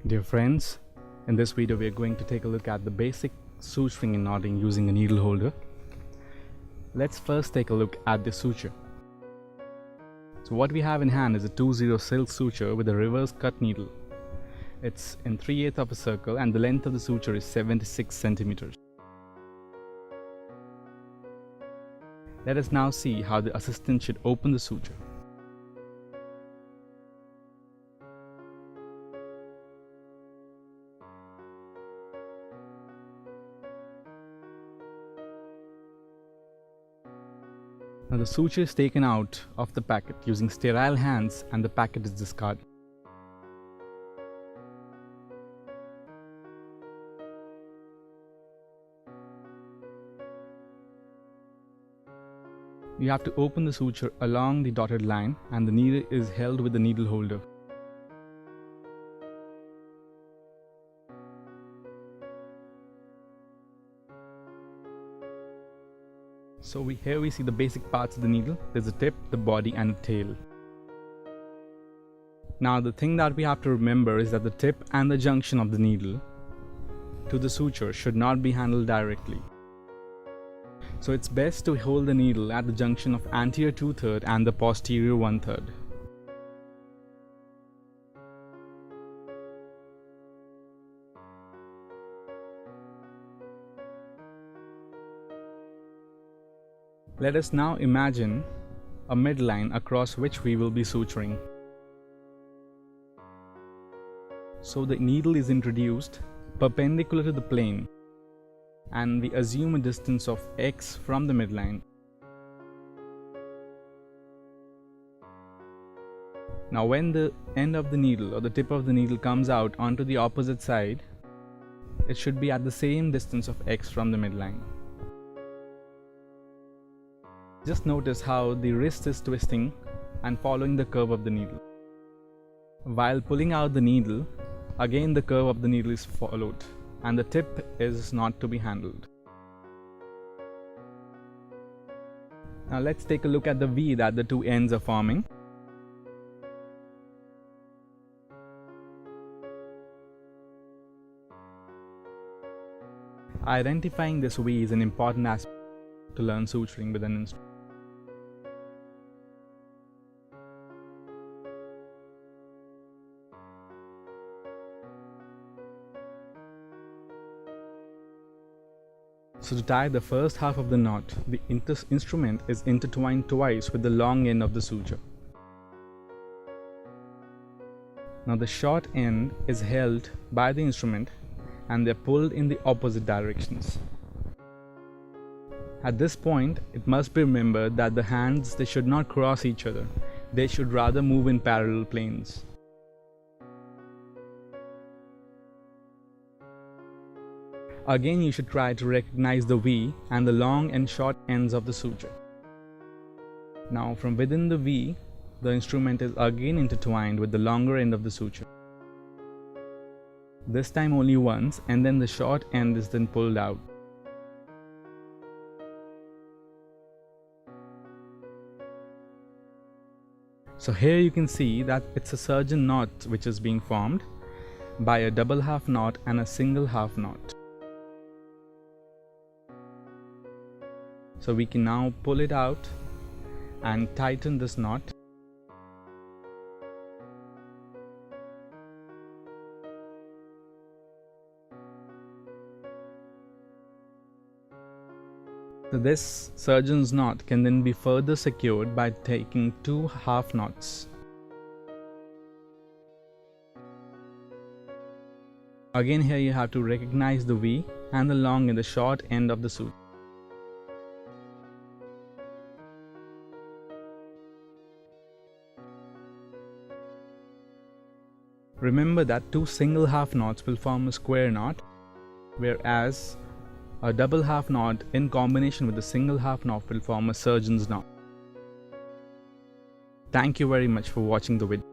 Dear friends, in this video we are going to take a look at the basic suturing and knotting using a needle holder. Let's first take a look at the suture. So what we have in hand is a 2/0 silk suture with a reverse cut needle. It's in 3/8 of a circle and the length of the suture is 76 centimeters. Let us now see how the assistant should open the suture. Now the suture is taken out of the packet using sterile hands and the packet is discarded. You have to open the suture along the dotted line and the needle is held with the needle holder. So here we see the basic parts of the needle. There's a tip, the body and the tail. Now the thing that we have to remember is that the tip and the junction of the needle to the suture should not be handled directly. So it's best to hold the needle at the junction of anterior 2/3 and the posterior 1/3. Let us now imagine a midline across which we will be suturing. So the needle is introduced perpendicular to the plane and we assume a distance of x from the midline. Now when the end of the needle or the tip of the needle comes out onto the opposite side, it should be at the same distance of x from the midline. Just notice how the wrist is twisting and following the curve of the needle. While pulling out the needle, again the curve of the needle is followed and the tip is not to be handled. Now let's take a look at the V that the two ends are forming. Identifying this V is an important aspect to learn suturing with an instrument. So to tie the first half of the knot, the instrument is intertwined twice with the long end of the suture. Now the short end is held by the instrument and they are pulled in the opposite directions. At this point, it must be remembered that the hands, they should not cross each other. They should rather move in parallel planes. Again, you should try to recognize the V and the long and short ends of the suture. Now from within the V, the instrument is again intertwined with the longer end of the suture. This time only once, and then the short end is then pulled out. So here you can see that it's a surgeon knot which is being formed by a double half knot and a single half knot. So we can now pull it out and tighten this knot. So this surgeon's knot can then be further secured by taking 2 half knots. Again here you have to recognize the V and the long and the short end of the suture. Remember that 2 single half knots will form a square knot, whereas a double half knot in combination with a single half knot will form a surgeon's knot. Thank you very much for watching the video.